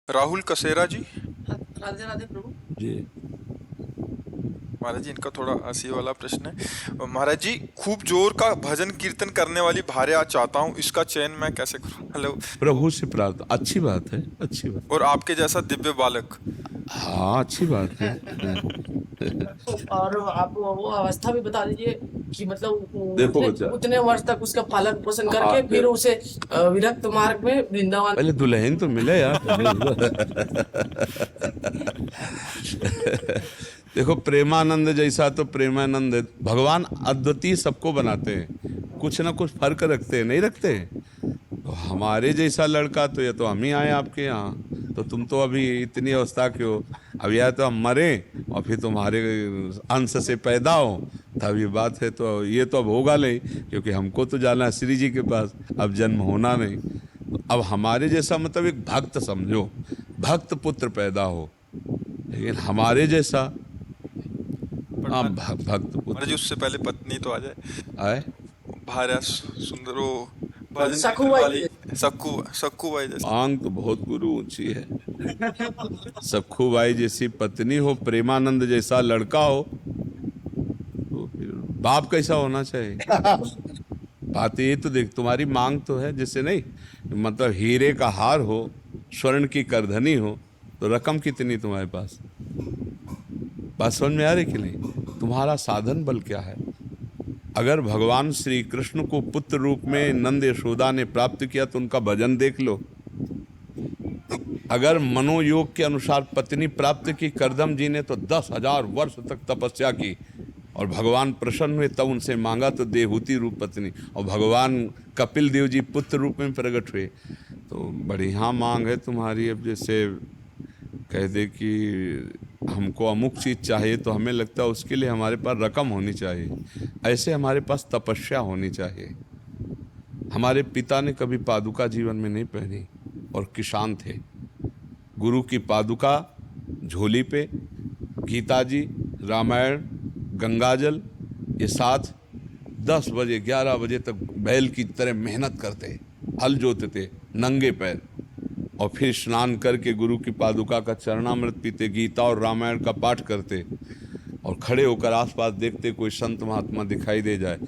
राहुल कसेरा जी। राधे राधे प्रभु। जी। महाराज जी, इनका थोड़ा हंसी वाला प्रश्न है। महाराज जी, खूब जोर का भजन कीर्तन करने वाली भार्या चाहता हूँ, इसका चयन मैं कैसे करूँ? हेलो। प्रभु से प्रार्थना, अच्छी बात है, अच्छी बात। और आपके जैसा दिव्य बालक। हाँ, अच्छी बात है। और आप वो अवस्था भी बता दीजिए कि मतलब देखो उतने बच्चा। उतने वर्ष तक उसका पालन पोषण हाँ, करके फिर देखो। उसे विरक्त मार्ग में वृंदावन। पहले दुल्हन तो मिले यार। देखो, प्रेमानंद जैसा तो प्रेमानंद है। भगवान अद्वितीय सबको बनाते हैं, कुछ ना कुछ फर्क रखते हैं, नहीं रखते? तो हमारे जैसा लड़का तो ये तो हम ही आए आपके यहाँ। तो तुम तो अभी इतनी अवस्था के हो, अब या तो हम मरे और फिर तुम्हारे अंश से पैदा हो, तब ये बात है। तो ये तो अब होगा नहीं, क्योंकि हमको तो जाना है श्री जी के पास, अब जन्म होना नहीं। तो अब हमारे जैसा मतलब एक भक्त समझो, भक्त पुत्र पैदा हो, लेकिन हमारे जैसा हाँ भक्त महाराज जी, पुत्र उससे पहले पत्नी तो आ जाए। आए। भार्या सुंदर हो, भजन सखू कीर्तन भाई। वाली। सक्कू सक्कू भाई जैसे। मांग तो बहुत गुरु ऊंची है। सखू बाई जैसी पत्नी हो, प्रेमानंद जैसा लड़का हो, तो फिर बाप कैसा होना चाहिए? बात ये तो देख, तुम्हारी मांग तो है, जैसे नहीं मतलब हीरे का हार हो, स्वर्ण की करधनी हो, तो रकम कितनी तुम्हारे पास? बात समझ में आ रही कि नहीं? तुम्हारा साधन बल क्या है? अगर भगवान श्री कृष्ण को पुत्र रूप में नंद यशोदा ने प्राप्त किया तो उनका भजन देख लो। अगर मनोयोग के अनुसार पत्नी प्राप्त की करदम जी ने, तो 10,000 वर्ष तक तपस्या की और भगवान प्रसन्न हुए, तब उनसे मांगा तो देहूति रूप पत्नी, और भगवान कपिल देव जी पुत्र रूप में प्रकट हुए। तो बढ़िया मांग है तुम्हारी। अब जैसे कह दे कि हमको अमुक चीज़ चाहिए, तो हमें लगता है उसके लिए हमारे पास रकम होनी चाहिए, ऐसे हमारे पास तपस्या होनी चाहिए। हमारे पिता ने कभी पादुका जीवन में नहीं पहनी और किसान थे। गुरु की पादुका झोली पे, गीता जी, रामायण, गंगाजल, ये साथ 10 बजे 11 बजे तक बैल की तरह मेहनत करते, हल जोतते नंगे पैर, और फिर स्नान करके गुरु की पादुका का चरणामृत पीते, गीता और रामायण का पाठ करते, और खड़े होकर आसपास देखते कोई संत महात्मा दिखाई दे जाए,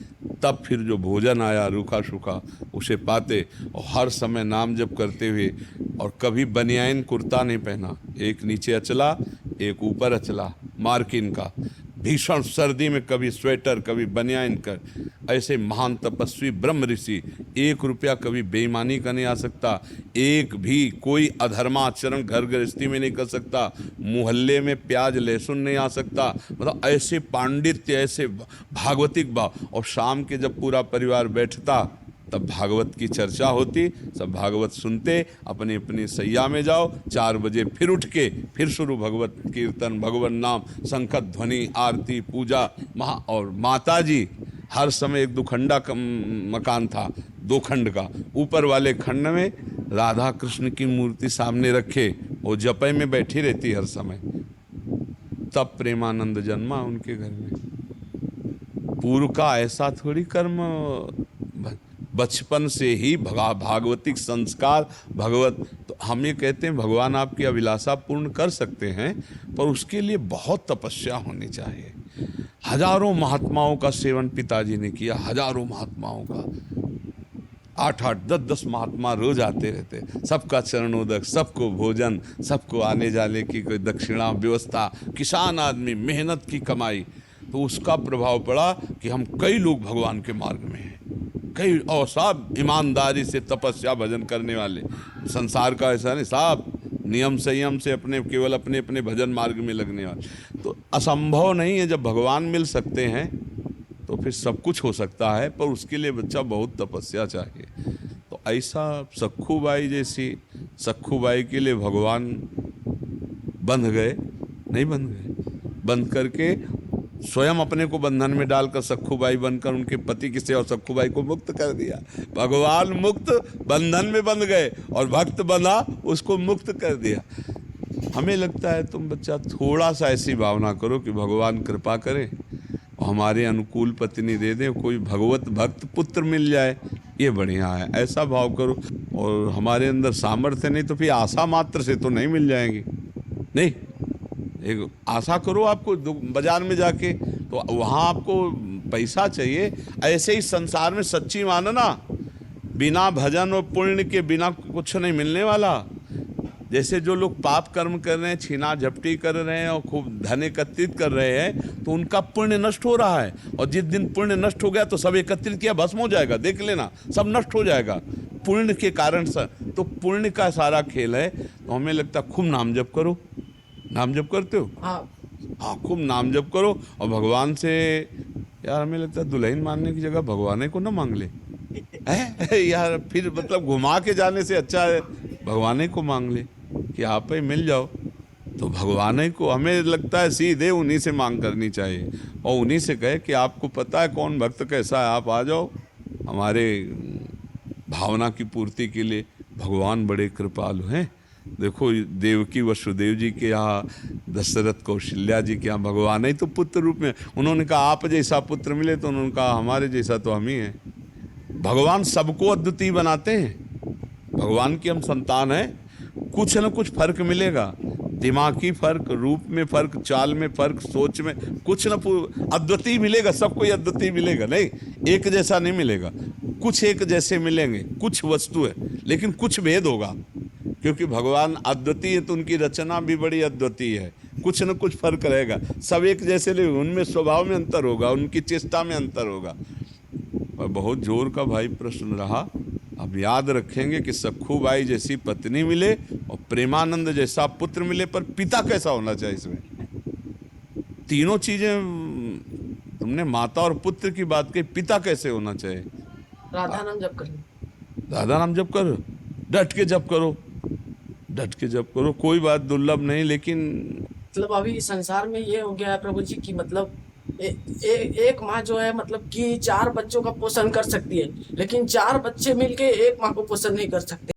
तब फिर जो भोजन आया रूखा सूखा उसे पाते, और हर समय नाम जप करते हुए। और कभी बनियाइन कुर्ता नहीं पहना, एक नीचे अचला एक ऊपर अचला मार्किन का। भीषण सर्दी में कभी स्वेटर कभी बनियाइन कर, ऐसे महान तपस्वी ब्रह्म ऋषि। 1 रुपया कभी बेईमानी का नहीं आ सकता, एक भी कोई अधर्माचरण घर गृहस्थी में नहीं कर सकता, मोहल्ले में प्याज लहसुन नहीं आ सकता। मतलब ऐसे पांडित्य, ऐसे भागवतिक भाव। और शाम के जब पूरा परिवार बैठता, तब भागवत की चर्चा होती, सब भागवत सुनते, अपनी अपनी सैया में जाओ, 4 बजे फिर उठ के फिर शुरू भगवत कीर्तन, भगवान नाम, शंखत ध्वनि, आरती, पूजा। और माता जी हर समय, एक 2 खंडा मकान था, 2 खंड का, ऊपर वाले खंड में राधा कृष्ण की मूर्ति सामने रखे, वो जपय में बैठी रहती हर समय। तब प्रेमानंद जन्मा उनके घर में। पूर्व का ऐसा थोड़ी कर्म, बचपन से ही भागवतिक संस्कार भगवत। तो हम ये कहते हैं भगवान आपकी अभिलाषा पूर्ण कर सकते हैं, पर उसके लिए बहुत तपस्या होनी चाहिए। हजारों महात्माओं का सेवन पिताजी ने किया, हजारों महात्माओं का। 8-8, 10-10 महात्मा रोज आते रहते, सबका चरणोदक, सबको भोजन, सबको आने जाने की कोई दक्षिणा व्यवस्था, किसान आदमी, मेहनत की कमाई। तो उसका प्रभाव पड़ा कि हम कई लोग भगवान के मार्ग में हैं, कई, और सब ईमानदारी से तपस्या भजन करने वाले। संसार का ऐसा नहीं, सब नियम संयम से अपने केवल अपने अपने भजन मार्ग में लगने वाले। तो असंभव नहीं है, जब भगवान मिल सकते हैं तो फिर सब कुछ हो सकता है, पर उसके लिए बच्चा बहुत तपस्या चाहिए। तो ऐसा सखू बाई जैसी, सखू बाई के लिए भगवान बंध गए, नहीं बंध गए, बंध करके स्वयं अपने को बंधन में डालकर सखूबाई बनकर उनके पति की सेवा, सखूबाई को मुक्त कर दिया। भगवान मुक्त बंधन में बंध गए और भक्त बंधा उसको मुक्त कर दिया। हमें लगता है तुम बच्चा थोड़ा सा ऐसी भावना करो कि भगवान कृपा करे और हमारे अनुकूल पत्नी दे दे, कोई भगवत भक्त पुत्र मिल जाए, ये बढ़िया है, ऐसा भाव करो। और हमारे अंदर सामर्थ्य नहीं तो फिर आशा मात्र से तो नहीं मिल जाएंगी। नहीं, एक आशा करो, आपको बाजार में जाके तो वहाँ आपको पैसा चाहिए। ऐसे ही संसार में सच्ची मानो ना, बिना भजन और पुण्य के बिना कुछ नहीं मिलने वाला। जैसे जो लोग पाप कर्म कर रहे हैं, छीना झपटी कर रहे हैं और खूब धन एकत्रित कर रहे हैं, तो उनका पुण्य नष्ट हो रहा है। और जिस दिन पुण्य नष्ट हो गया तो सब एकत्रित किया भस्म हो जाएगा, देख लेना, सब नष्ट हो जाएगा पुण्य के कारण से। तो पुण्य का सारा खेल है। तो हमें लगता है खूब नाम जप करो। नाम जप करते हो? हाँ, खूब नाम जप करो और भगवान से, यार हमें लगता है दुल्हन मांगने की जगह भगवान को ना मांग ले है यार, फिर मतलब घुमा के जाने से अच्छा है भगवान को मांग ले कि आप ही मिल जाओ। तो भगवान को हमें लगता है सीधे उन्हीं से मांग करनी चाहिए और उन्हीं से कहे कि आपको पता है कौन भक्त कैसा है, आप आ जाओ हमारे भावना की पूर्ति के लिए। भगवान बड़े कृपालु हैं। देखो देवकी वसुदेव जी के यहाँ, दशरथ कौशल्या जी के यहाँ भगवान ही तो पुत्र रूप में। उन्होंने कहा आप जैसा पुत्र मिले, तो उन्होंने कहा हमारे जैसा तो हम ही हैं। भगवान सबको अद्वितीय बनाते हैं। भगवान की हम संतान हैं, कुछ न कुछ फर्क मिलेगा, दिमागी फर्क, रूप में फर्क, चाल में फर्क, सोच में कुछ न अद्वितीय मिलेगा। सबको अद्वितीय मिलेगा नहीं, एक जैसा नहीं मिलेगा। कुछ एक जैसे मिलेंगे, कुछ वस्तु है लेकिन कुछ भेद होगा, क्योंकि भगवान अद्वितीय है तो उनकी रचना भी बड़ी अद्वितीय है। कुछ न कुछ फर्क रहेगा, सब एक जैसे नहीं, उनमें स्वभाव में अंतर होगा, उनकी चेष्टा में अंतर होगा। और बहुत जोर का भाई प्रश्न रहा। अब याद रखेंगे कि सखूबाई जैसी पत्नी मिले और प्रेमानंद जैसा पुत्र मिले, पर पिता कैसा होना चाहिए? इसमें तीनों चीजें, तुमने माता और पुत्र की बात कही, पिता कैसे होना चाहिए? राधा नाम जप करें। राधा नाम जप करो, डट के जप करो, डट के जप करो, कोई बात दुर्लभ नहीं। लेकिन मतलब अभी संसार में ये हो गया है प्रभु जी की, मतलब एक माँ जो है मतलब कि 4 बच्चों का पोषण कर सकती है, लेकिन 4 बच्चे मिलके एक माँ को पोषण नहीं कर सकते।